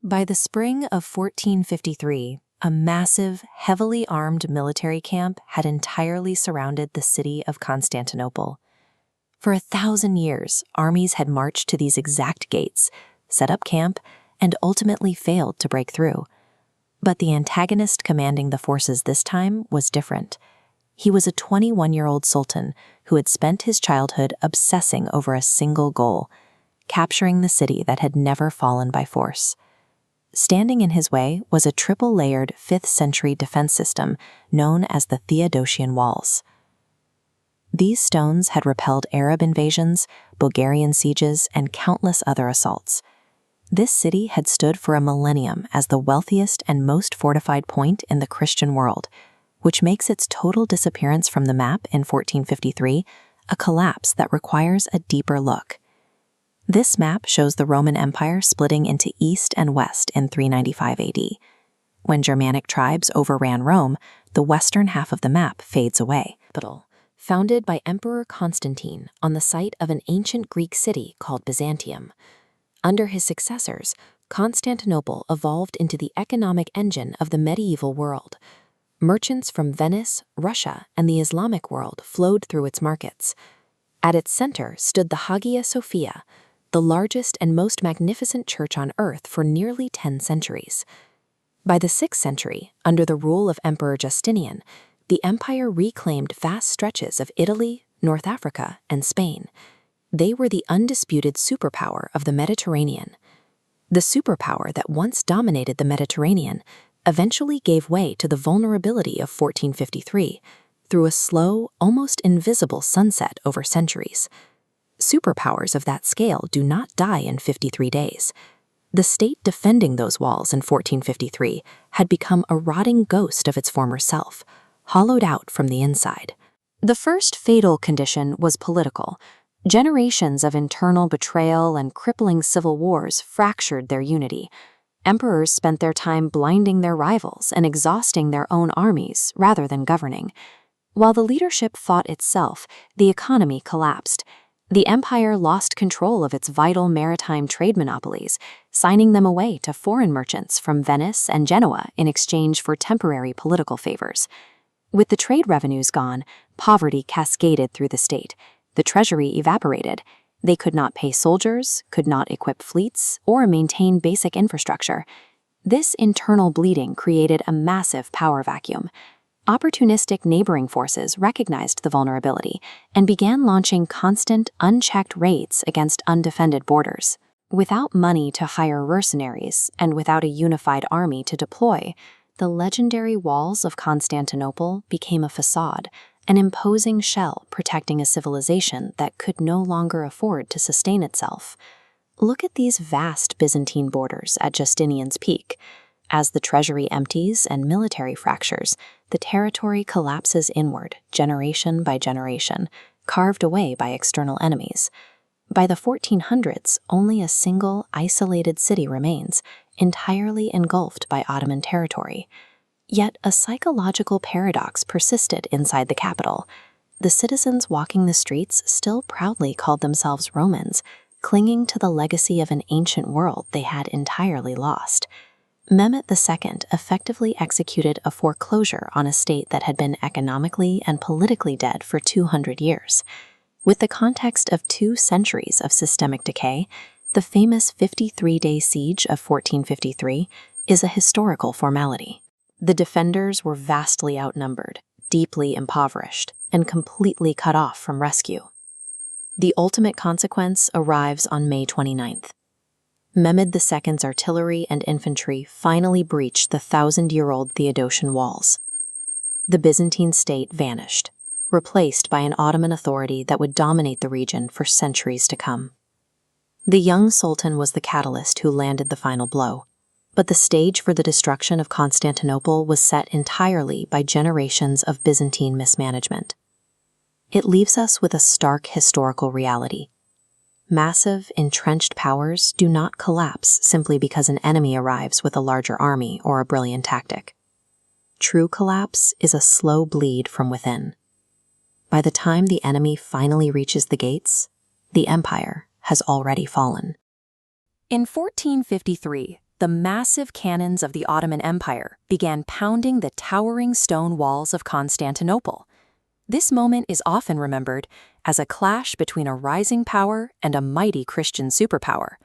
By the spring of 1453, a massive, heavily armed military camp had entirely surrounded the city of Constantinople. For 1,000 years, armies had marched to these exact gates, set up camp, and ultimately failed to break through. But the antagonist commanding the forces this time was different. He was a 21-year-old sultan who had spent his childhood obsessing over a single goal: capturing the city that had never fallen by force. Standing in his way was a triple-layered 5th-century defense system known as the Theodosian Walls. These stones had repelled Arab invasions, Bulgarian sieges, and countless other assaults. This city had stood for a millennium as the wealthiest and most fortified point in the Christian world, which makes its total disappearance from the map in 1453 a collapse that requires a deeper look. This map shows the Roman Empire splitting into East and West in 395 AD. When Germanic tribes overran Rome, the western half of the map fades away. Founded by Emperor Constantine on the site of an ancient Greek city called Byzantium. Under his successors, Constantinople evolved into the economic engine of the medieval world. Merchants from Venice, Russia, and the Islamic world flowed through its markets. At its center stood the Hagia Sophia, the largest and most magnificent church on earth for nearly 10 centuries. By the 6th century, under the rule of Emperor Justinian, the empire reclaimed vast stretches of Italy, North Africa, and Spain. They were the undisputed superpower of the Mediterranean. The superpower that once dominated the Mediterranean eventually gave way to the vulnerability of 1453 through a slow, almost invisible sunset over centuries. Superpowers of that scale do not die in 53 days. The state defending those walls in 1453 had become a rotting ghost of its former self, hollowed out from the inside. The first fatal condition was political. Generations of internal betrayal and crippling civil wars fractured their unity. Emperors spent their time blinding their rivals and exhausting their own armies rather than governing. While the leadership fought itself, the economy collapsed. The empire lost control of its vital maritime trade monopolies, signing them away to foreign merchants from Venice and Genoa in exchange for temporary political favors. With the trade revenues gone, poverty cascaded through the state. The treasury evaporated. They could not pay soldiers, could not equip fleets, or maintain basic infrastructure. This internal bleeding created a massive power vacuum. Opportunistic neighboring forces recognized the vulnerability and began launching constant, unchecked raids against undefended borders. Without money to hire mercenaries and without a unified army to deploy, the legendary walls of Constantinople became a facade, an imposing shell protecting a civilization that could no longer afford to sustain itself. Look at these vast Byzantine borders at Justinian's peak. As the treasury empties and military fractures, the territory collapses inward, generation by generation, carved away by external enemies. By the 1400s, only a single, isolated city remains, entirely engulfed by Ottoman territory. Yet a psychological paradox persisted inside the capital. The citizens walking the streets still proudly called themselves Romans, clinging to the legacy of an ancient world they had entirely lost. Mehmed II effectively executed a foreclosure on a state that had been economically and politically dead for 200 years. With the context of 2 centuries of systemic decay, the famous 53-day siege of 1453 is a historical formality. The defenders were vastly outnumbered, deeply impoverished, and completely cut off from rescue. The ultimate consequence arrives on May 29th. Mehmed II's artillery and infantry finally breached the 1,000-year-old Theodosian walls. The Byzantine state vanished, replaced by an Ottoman authority that would dominate the region for centuries to come. The young sultan was the catalyst who landed the final blow, but the stage for the destruction of Constantinople was set entirely by generations of Byzantine mismanagement. It leaves us with a stark historical reality. Massive, entrenched powers do not collapse simply because an enemy arrives with a larger army or a brilliant tactic. True collapse is a slow bleed from within. By the time the enemy finally reaches the gates, the empire has already fallen. In 1453, the massive cannons of the Ottoman Empire began pounding the towering stone walls of Constantinople. This moment is often remembered as a clash between a rising power and a mighty Christian superpower.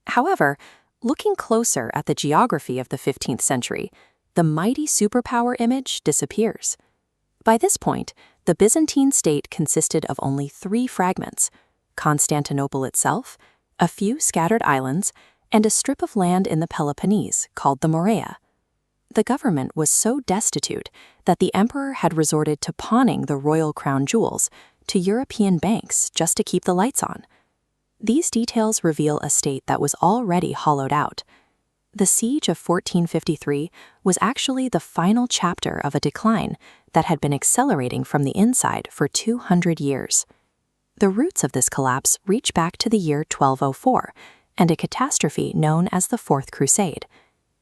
However, looking closer at the geography of the 15th century, the mighty superpower image disappears. By this point, the Byzantine state consisted of only 3 fragments: Constantinople itself, a few scattered islands, and a strip of land in the Peloponnese called the Morea. The government was so destitute that the emperor had resorted to pawning the royal crown jewels to European banks just to keep the lights on. These details reveal a state that was already hollowed out. The siege of 1453 was actually the final chapter of a decline that had been accelerating from the inside for 200 years. The roots of this collapse reach back to the year 1204 and a catastrophe known as the Fourth Crusade.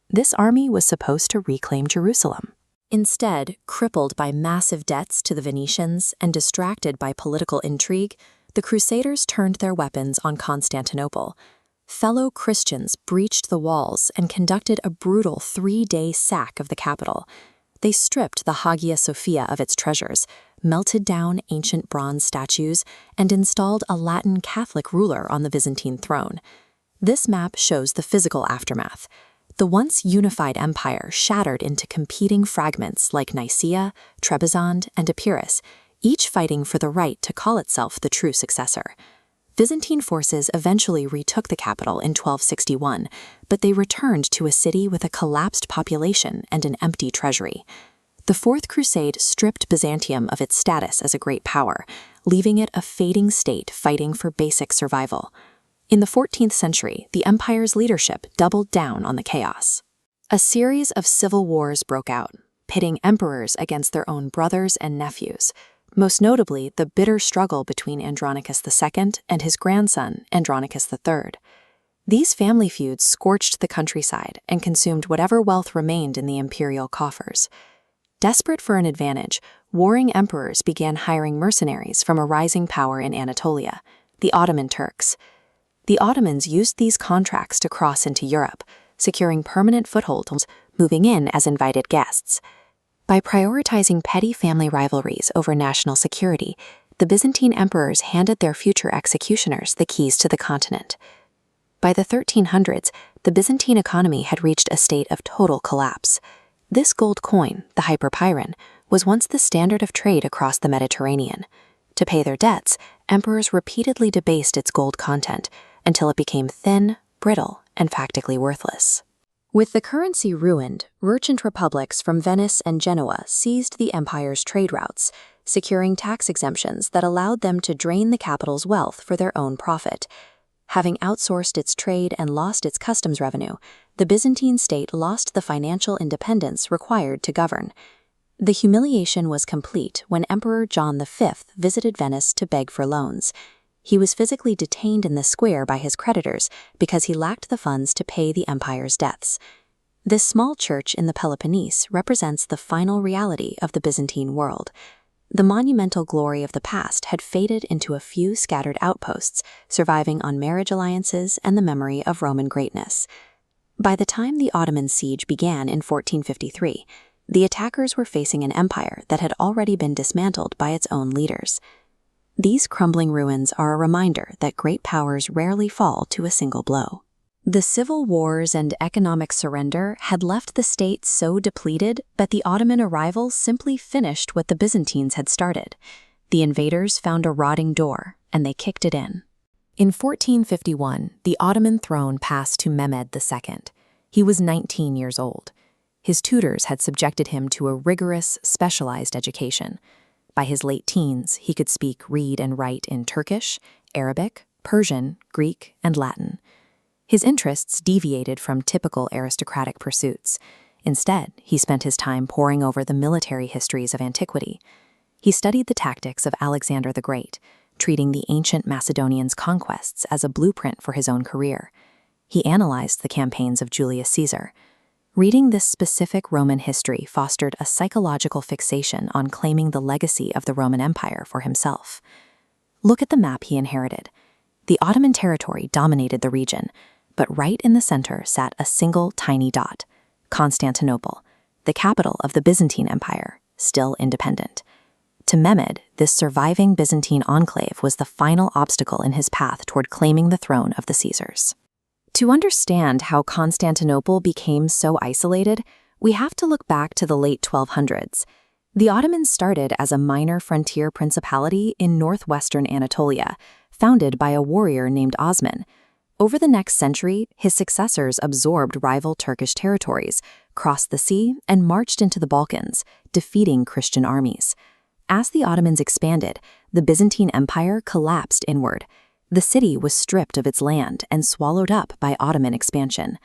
This army was supposed to reclaim Jerusalem. Instead, crippled by massive debts to the Venetians and distracted by political intrigue, the Crusaders turned their weapons on Constantinople. Fellow Christians breached the walls and conducted a brutal 3-day sack of the capital. They stripped the Hagia Sophia of its treasures, melted down ancient bronze statues, and installed a Latin Catholic ruler on the Byzantine throne. This map shows the physical aftermath. The once unified empire shattered into competing fragments like Nicaea, Trebizond, and Epirus, each fighting for the right to call itself the true successor. Byzantine forces eventually retook the capital in 1261, but they returned to a city with a collapsed population and an empty treasury. The Fourth Crusade stripped Byzantium of its status as a great power, leaving it a fading state fighting for basic survival. In the 14th century, the empire's leadership doubled down on the chaos. A series of civil wars broke out, pitting emperors against their own brothers and nephews, most notably the bitter struggle between Andronicus II and his grandson, Andronicus III. These family feuds scorched the countryside and consumed whatever wealth remained in the imperial coffers. Desperate for an advantage, warring emperors began hiring mercenaries from a rising power in Anatolia, the Ottoman Turks. The Ottomans used these contracts to cross into Europe, securing permanent footholds, moving in as invited guests. By prioritizing petty family rivalries over national security, the Byzantine emperors handed their future executioners the keys to the continent. By the 1300s, the Byzantine economy had reached a state of total collapse. This gold coin, the hyperpyron, was once the standard of trade across the Mediterranean. To pay their debts, emperors repeatedly debased its gold content, until it became thin, brittle, and practically worthless. With the currency ruined, merchant republics from Venice and Genoa seized the empire's trade routes, securing tax exemptions that allowed them to drain the capital's wealth for their own profit. Having outsourced its trade and lost its customs revenue, the Byzantine state lost the financial independence required to govern. The humiliation was complete when Emperor John V visited Venice to beg for loans. He was physically detained in the square by his creditors because he lacked the funds to pay the empire's debts. This small church in the Peloponnese represents the final reality of the Byzantine world. The monumental glory of the past had faded into a few scattered outposts, surviving on marriage alliances and the memory of Roman greatness. By the time the Ottoman siege began in 1453, the attackers were facing an empire that had already been dismantled by its own leaders. These crumbling ruins are a reminder that great powers rarely fall to a single blow. The civil wars and economic surrender had left the state so depleted that the Ottoman arrival simply finished what the Byzantines had started. The invaders found a rotting door, and they kicked it in. In 1451, the Ottoman throne passed to Mehmed II. He was 19 years old. His tutors had subjected him to a rigorous, specialized education. By his late teens, he could speak, read, and write in Turkish, Arabic, Persian, Greek, and Latin. His interests deviated from typical aristocratic pursuits. Instead, he spent his time poring over the military histories of antiquity. He studied the tactics of Alexander the Great, treating the ancient Macedonians' conquests as a blueprint for his own career. He analyzed the campaigns of Julius Caesar. Reading this specific Roman history fostered a psychological fixation on claiming the legacy of the Roman Empire for himself. Look at the map he inherited. The Ottoman territory dominated the region, but right in the center sat a single tiny dot: Constantinople, the capital of the Byzantine Empire, still independent. To Mehmed, this surviving Byzantine enclave was the final obstacle in his path toward claiming the throne of the Caesars. To understand how Constantinople became so isolated, we have to look back to the late 1200s. The Ottomans started as a minor frontier principality in northwestern Anatolia, founded by a warrior named Osman. Over the next century, his successors absorbed rival Turkish territories, crossed the sea, and marched into the Balkans, defeating Christian armies. As the Ottomans expanded, the Byzantine Empire collapsed inward. The city was stripped of its land and swallowed up by Ottoman expansion.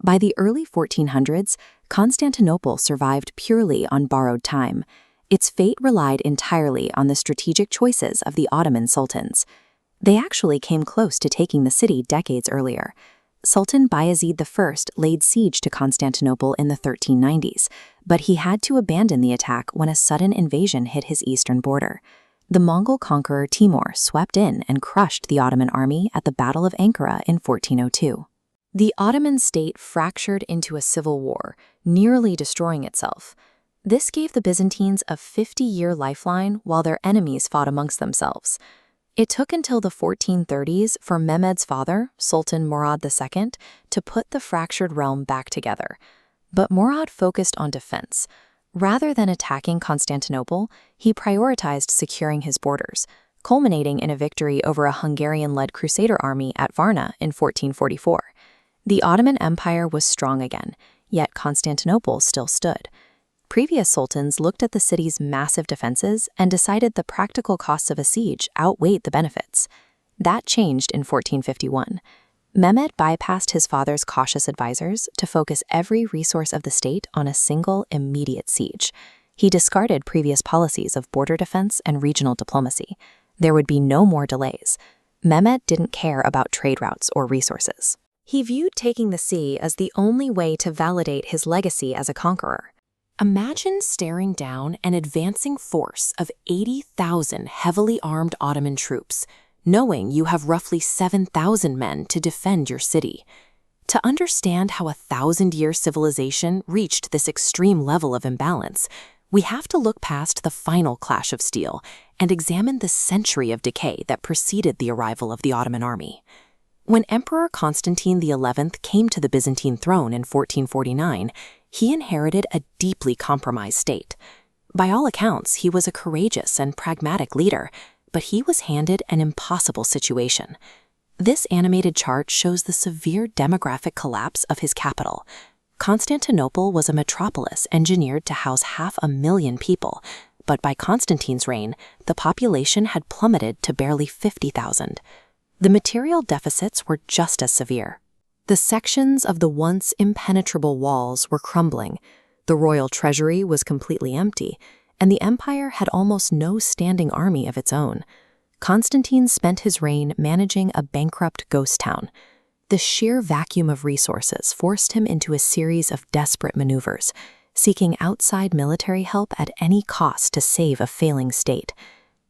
By the early 1400s, Constantinople survived purely on borrowed time. Its fate relied entirely on the strategic choices of the Ottoman sultans. They actually came close to taking the city decades earlier. Sultan Bayezid I laid siege to Constantinople in the 1390s, but he had to abandon the attack when a sudden invasion hit his eastern border. The Mongol conqueror Timur swept in and crushed the Ottoman army at the Battle of Ankara in 1402. The Ottoman state fractured into a civil war, nearly destroying itself. This gave the Byzantines a 50-year lifeline while their enemies fought amongst themselves. It took until the 1430s for Mehmed's father, Sultan Murad II, to put the fractured realm back together. But Murad focused on defense. Rather than attacking Constantinople, he prioritized securing his borders, culminating in a victory over a Hungarian-led crusader army at Varna in 1444. The Ottoman Empire was strong again, yet Constantinople still stood. Previous sultans looked at the city's massive defenses and decided the practical costs of a siege outweighed the benefits. That changed in 1451. Mehmed bypassed his father's cautious advisors to focus every resource of the state on a single, immediate siege. He discarded previous policies of border defense and regional diplomacy. There would be no more delays. Mehmed didn't care about trade routes or resources. He viewed taking the sea as the only way to validate his legacy as a conqueror. Imagine staring down an advancing force of 80,000 heavily armed Ottoman troops, knowing you have roughly 7,000 men to defend your city. To understand how a 1,000-year civilization reached this extreme level of imbalance, we have to look past the final clash of steel and examine the century of decay that preceded the arrival of the Ottoman army. When Emperor Constantine XI came to the Byzantine throne in 1449, he inherited a deeply compromised state. By all accounts, he was a courageous and pragmatic leader, but he was handed an impossible situation. This animated chart shows the severe demographic collapse of his capital. Constantinople was a metropolis engineered to house 500,000 people, but by Constantine's reign, the population had plummeted to barely 50,000. The material deficits were just as severe. The sections of the once impenetrable walls were crumbling, the royal treasury was completely empty, and the empire had almost no standing army of its own. Constantine spent his reign managing a bankrupt ghost town. The sheer vacuum of resources forced him into a series of desperate maneuvers, seeking outside military help at any cost to save a failing state.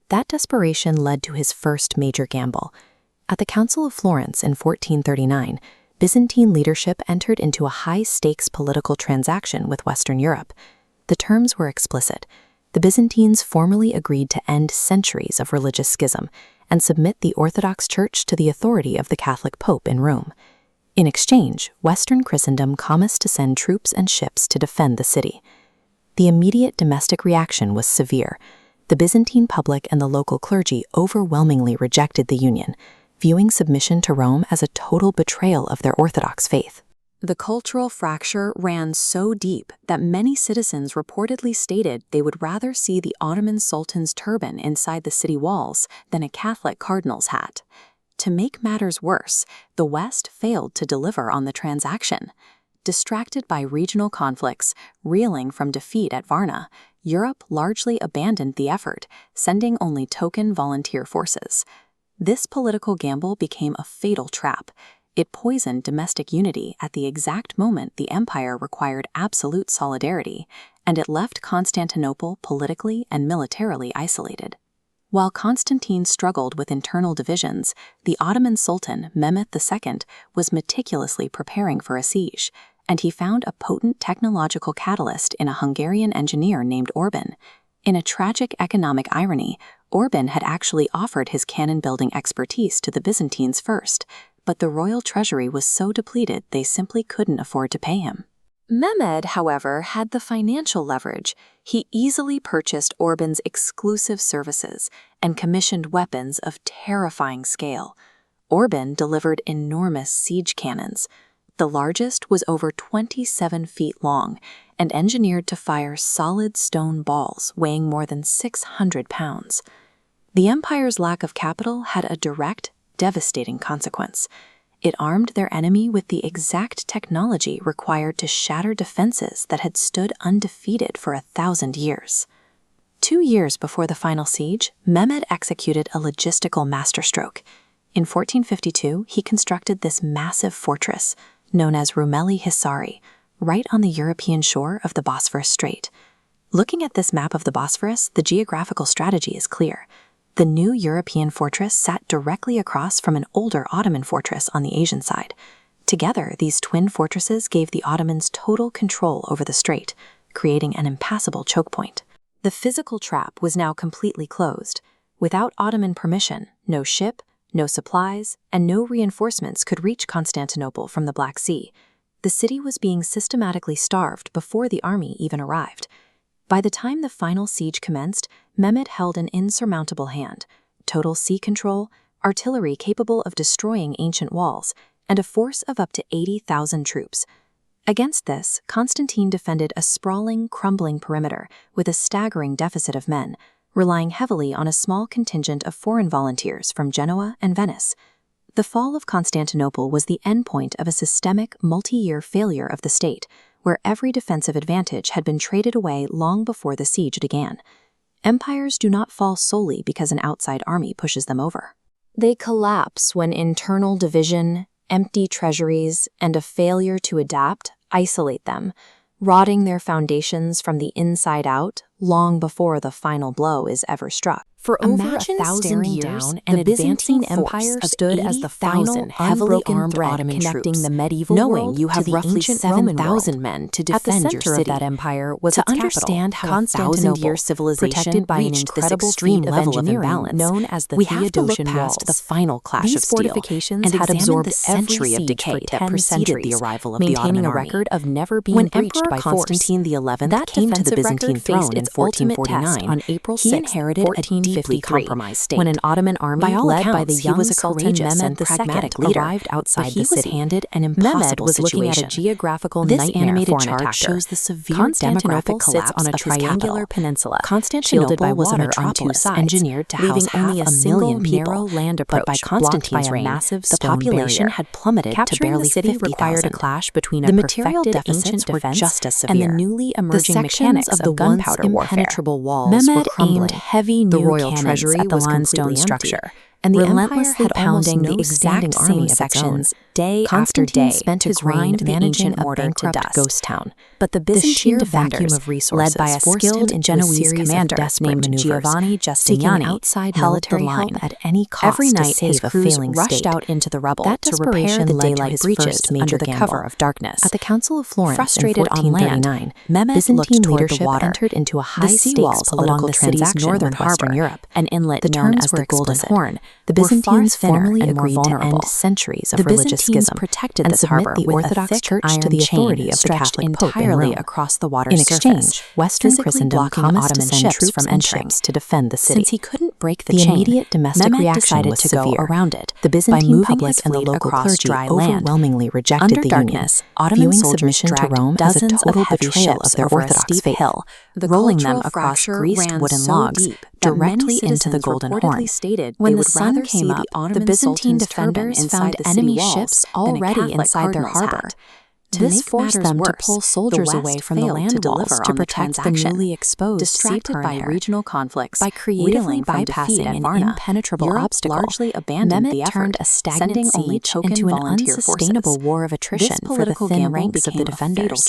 That desperation led to his first major gamble. At the Council of Florence in 1439, Byzantine leadership entered into a high-stakes political transaction with Western Europe. The terms were explicit. The Byzantines formally agreed to end centuries of religious schism and submit the Orthodox Church to the authority of the Catholic Pope in Rome. In exchange, Western Christendom promised to send troops and ships to defend the city. The immediate domestic reaction was severe. The Byzantine public and the local clergy overwhelmingly rejected the union, viewing submission to Rome as a total betrayal of their Orthodox faith. The cultural fracture ran so deep that many citizens reportedly stated they would rather see the Ottoman Sultan's turban inside the city walls than a Catholic cardinal's hat. To make matters worse, the West failed to deliver on the transaction. Distracted by regional conflicts, reeling from defeat at Varna, Europe largely abandoned the effort, sending only token volunteer forces. This political gamble became a fatal trap. It poisoned domestic unity at the exact moment the empire required absolute solidarity, and it left Constantinople politically and militarily isolated. While Constantine struggled with internal divisions, the Ottoman Sultan Mehmed II was meticulously preparing for a siege, and he found a potent technological catalyst in a Hungarian engineer named Orban. In a tragic economic irony, Orban had actually offered his cannon-building expertise to the Byzantines first, but the royal treasury was so depleted they simply couldn't afford to pay him. Mehmed, however, had the financial leverage. He easily purchased Orban's exclusive services and commissioned weapons of terrifying scale. Orban delivered enormous siege cannons. The largest was over 27 feet long and engineered to fire solid stone balls weighing more than 600 pounds. The empire's lack of capital had a direct, devastating consequence. It armed their enemy with the exact technology required to shatter defenses that had stood undefeated for 1,000 years. 2 years before the final siege, Mehmed executed a logistical masterstroke. In 1452, he constructed this massive fortress, known as Rumeli Hisari, right on the European shore of the Bosphorus Strait. Looking at this map of the Bosphorus, the geographical strategy is clear. The new European fortress sat directly across from an older Ottoman fortress on the Asian side. Together, these twin fortresses gave the Ottomans total control over the strait, creating an impassable choke point. The physical trap was now completely closed. Without Ottoman permission, no ship, no supplies, and no reinforcements could reach Constantinople from the Black Sea. The city was being systematically starved before the army even arrived. By the time the final siege commenced, Mehmed held an insurmountable hand: total sea control, artillery capable of destroying ancient walls, and a force of up to 80,000 troops. Against this, Constantine defended a sprawling, crumbling perimeter with a staggering deficit of men, relying heavily on a small contingent of foreign volunteers from Genoa and Venice. The fall of Constantinople was the endpoint of a systemic, multi-year failure of the state, where every defensive advantage had been traded away long before the siege began. Empires do not fall solely because an outside army pushes them over. They collapse when internal division, empty treasuries, and a failure to adapt isolate them, rotting their foundations from the inside out long before the final blow is ever struck. For over 1,000 years, the Byzantine Empire stood as the final, heavily armed thread connecting the medieval world to the ancient Roman world. Men to defend your city. At the center of that empire was its capital. To understand how a 1,000-year civilization reached this extreme level of imbalance, known as the Theodosian Walls, the final clash of steel, and had absorbed a century of decay that preceded the arrival of the Ottoman army, maintaining a record of never being breached by force. When Emperor Constantine XI came to the Byzantine throne in 1449, on April 6, he inherited a deeply compromised state. When an Ottoman army led by the young Sultan Mehmed II arrived outside the city, handed an impossible was situation. Looking at a geographical nightmare for an attacker. Shows the severe demographic collapse on a triangular peninsula, shielded by water on two sides, engineered to house only a single narrow land approach. But by Constantine's reign, the population had plummeted to barely 50,000. Required a clash between a perfected ancient defense just as severe, and the newly emerging mechanics of gunpowder warfare. Mehmed aimed heavy new cannons at the limestone structure, and the relentlessly pounding the exact same sections day after day spent to grind the ancient mortar to dust. Ghost town. But the Byzantine defenders, led by a skilled Genoese commander named Giovanni Giustiniani, held the line at any cost. Every night his crews rushed out into the rubble to repair the daylight breaches under the cover of darkness. At the Council of Florence, frustrated on land, Mehmed looked toward the water, entered into a high-stakes along the city's northern harbor, Europe, an inlet known as the Golden Horn. The Byzantines formally agreed to end centuries of religious schism protected and this harbor the Orthodox Church to the authority of the Catholic Pope entirely across the water's surface. In exchange, Western Christendom promised to send troops from entering to defend the city. Since he couldn't break the chain, immediate domestic reaction was to go around it. The Byzantine public and the local clergy overwhelmingly rejected the union. Ottoman submission to Rome as a total betrayal of their Orthodox faith, rolling them across greased wooden logs directly into the Golden Horn. When the sun came up, the Byzantine defenders found enemy ships already inside their harbor. This forced them to pull soldiers away from the land walls to protect the newly exposed distracted by regional conflicts. By creatively bypassing an impenetrable obstacle, largely abandoned the effort, turned a stagnant siege into an unsustainable war of attrition for the thin ranks of the defenders.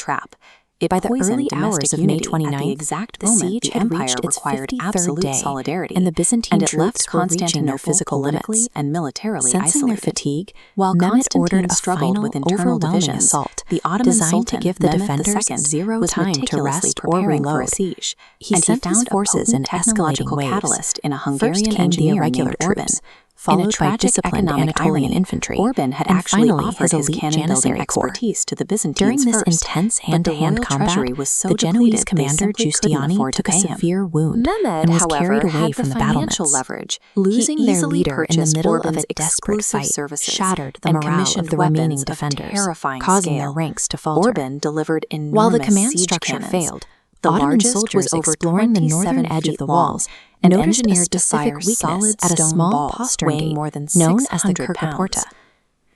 By the early hours of May 29th, the siege had reached its 53rd day, and the Byzantine troops were reaching their physical limits. And militarily Sensing their isolated. fatigue, While Mehmed Constantine ordered a struggled final, with internal overwhelming divisions, assault, the Ottoman designed Sultan to give the Mehmed defenders II zero was time to meticulously rest or preparing for a reload. siege. He and sent he his found forces a in potent escalating technological waves. catalyst in a First Hungarian came the engineer irregular named Orban, troops, followed followed by by disciplined economic Anatolian irony. infantry, Orban had and actually finally offered his elite cannon-building Janissary Corps. expertise to the Byzantines During this first, intense but the hand-to-hand royal combat, treasury was so the Genoese depleted they commander simply couldn't Giustiani afford to took a pay him. severe wound Mehmed, and was however, carried away had from the financial battlements. leverage. Losing He their easily leader in the purchased middle of Orban's a desperate exclusive fight services shattered the and morale of commissioned the remaining weapons of defenders, terrifying causing scale. their ranks to falter. Orban delivered enormous While the command siege structure cannons. failed, The Ottoman largest soldiers was over exploring the northern 27 edge of feet the long walls and noticed a engineered to specific fire weakness solid at a stone small balls postern weighing gate more than known as the 600 Kirkaporta. pounds.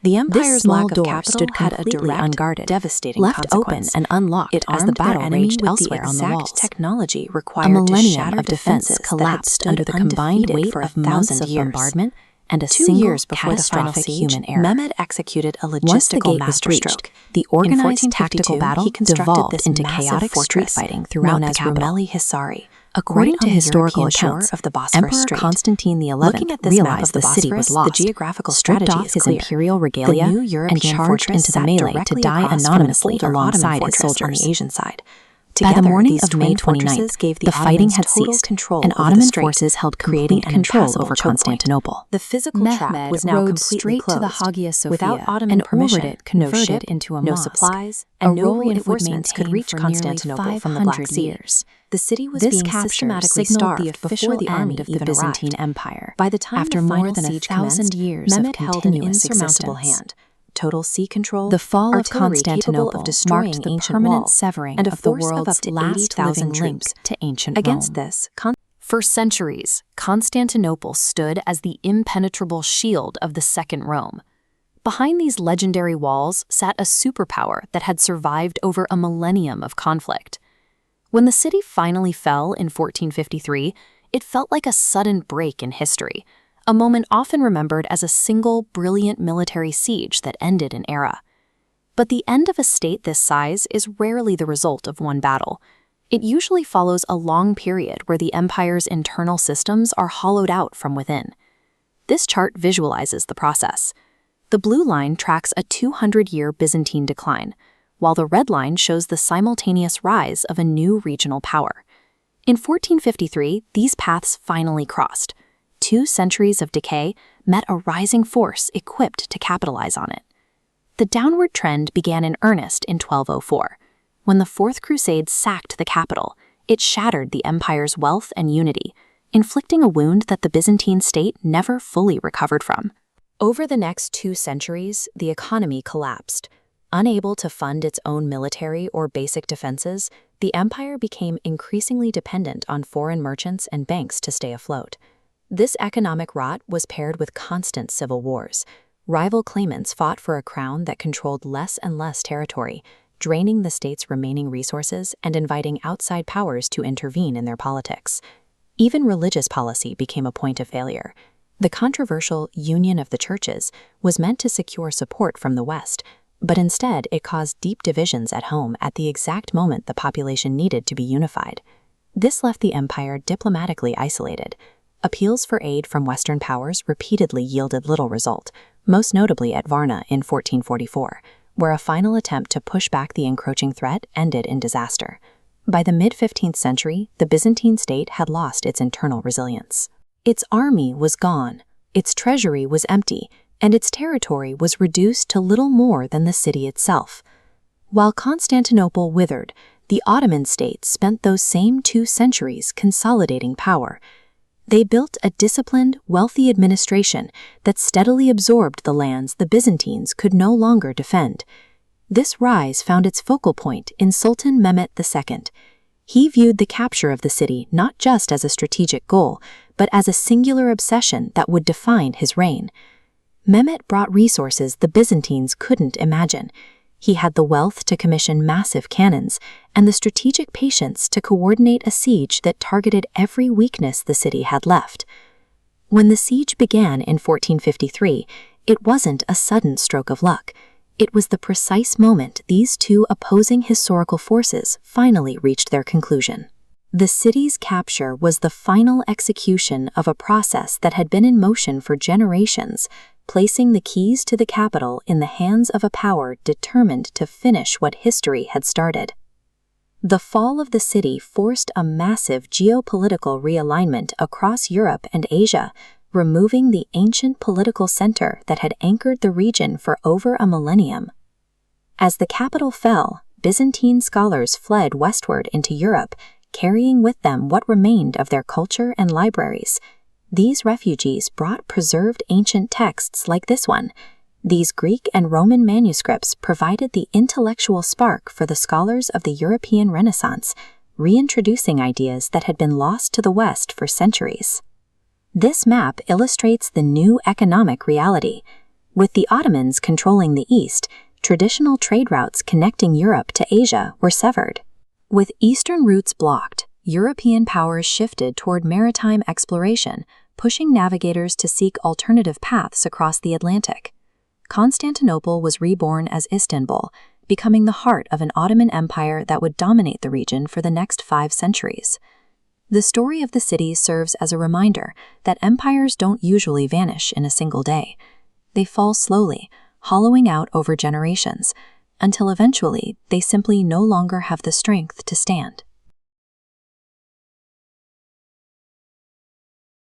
The Empire's small lack of door capital stood had a completely direct, unguarded, devastating left open consequence. and unlocked It as armed the battle their enemy raged with elsewhere the on the exact walls. technology A required to millennium shatter of defense defenses collapsed that had under the combined undefeated weight for of months of 1,000 years. bombardment and a 2 single years before the final catastrophic siege, human error. Mehmed executed a Once the logistical gate was breached, masterstroke. the In organized tactical 1452, battle he constructed devolved this into massive chaotic street fortress fighting throughout known the as capital. Rumeli Hisari. According Right to on the historical European shore accounts, of the Bosphorus Emperor Strait. Constantine XI Looking at this map realized of the the city was Bosphorus, lost, the geographical stripped strategy off is his clear. imperial The regalia, new and European charged fortress into the sat melee to directly die across from an anonymously older alongside Ottoman his fortress on soldiers. the Asian side. By the Together, morning these of May twin fortresses 29th, gave the fighting Ottomans had total ceased, control and over the Ottoman strait, forces held creating complete an control impassable over choke point. Constantinople. The physical trap was now rode completely straight closed, to the Hagia Sophia without Ottoman and permission, ordered it no converted ship, into a no mosque, supplies, a and no role it would reinforcements could maintain reach for nearly Constantinople from the Black 500 Sea. years. The city was This being capture systematically signaled the starved before official the army end of the even Byzantine arrived. Empire. By the time After the more final than siege 1,000 commenced, years Mehmed of held an continuous insurmountable existence. hand. Total sea control, The fall of artillery capable Constantinople of destroying marked the ancient permanent walls, severing and a of the force of world's up to last 80,000 living link troops. to ancient Against Rome. this, For centuries, Constantinople stood as the impenetrable shield of the Second Rome. Behind these legendary walls sat a superpower that had survived over a millennium of conflict. When the city finally fell in 1453, it felt like a sudden break in history, a moment often remembered as a single brilliant military siege that ended an era. But the end of a state this size is rarely the result of one battle. It usually follows a long period where the empire's internal systems are hollowed out from within. This chart visualizes the process. The blue line tracks a 200-year Byzantine decline, while the red line shows the simultaneous rise of a new regional power. In 1453, these paths finally crossed. 2 centuries of decay met a rising force equipped to capitalize on it. The downward trend began in earnest in 1204. When the Fourth Crusade sacked the capital, it shattered the empire's wealth and unity, inflicting a wound that the Byzantine state never fully recovered from. Over the next 2 centuries, the economy collapsed. Unable to fund its own military or basic defenses, the empire became increasingly dependent on foreign merchants and banks to stay afloat. This economic rot was paired with constant civil wars. Rival claimants fought for a crown that controlled less and less territory, draining the state's remaining resources and inviting outside powers to intervene in their politics. Even religious policy became a point of failure. The controversial Union of the Churches was meant to secure support from the West, but instead it caused deep divisions at home at the exact moment the population needed to be unified. This left the empire diplomatically isolated. Appeals for aid from Western powers repeatedly yielded little result, most notably at Varna in 1444, where a final attempt to push back the encroaching threat ended in disaster. By the mid-15th century, the Byzantine state had lost its internal resilience. Its army was gone, its treasury was empty, and its territory was reduced to little more than the city itself. While Constantinople withered, the Ottoman state spent those same 2 centuries consolidating power. They built a disciplined, wealthy administration that steadily absorbed the lands the Byzantines could no longer defend. This rise found its focal point in Sultan Mehmed II. He viewed the capture of the city not just as a strategic goal, but as a singular obsession that would define his reign. Mehmed brought resources the Byzantines couldn't imagine. He had the wealth to commission massive cannons and the strategic patience to coordinate a siege that targeted every weakness the city had left. When the siege began in 1453, it wasn't a sudden stroke of luck. It was the precise moment these two opposing historical forces finally reached their conclusion. The city's capture was the final execution of a process that had been in motion for generations, placing the keys to the capital in the hands of a power determined to finish what history had started. The fall of the city forced a massive geopolitical realignment across Europe and Asia, removing the ancient political center that had anchored the region for over a millennium. As the capital fell, Byzantine scholars fled westward into Europe, carrying with them what remained of their culture and libraries. These refugees brought preserved ancient texts like this one. These Greek and Roman manuscripts provided the intellectual spark for the scholars of the European Renaissance, reintroducing ideas that had been lost to the West for centuries. This map illustrates the new economic reality. With the Ottomans controlling the East, traditional trade routes connecting Europe to Asia were severed. With eastern routes blocked, European powers shifted toward maritime exploration, pushing navigators to seek alternative paths across the Atlantic. Constantinople was reborn as Istanbul, becoming the heart of an Ottoman empire that would dominate the region for the next 5 centuries. The story of the city serves as a reminder that empires don't usually vanish in a single day. They fall slowly, hollowing out over generations, until eventually they simply no longer have the strength to stand.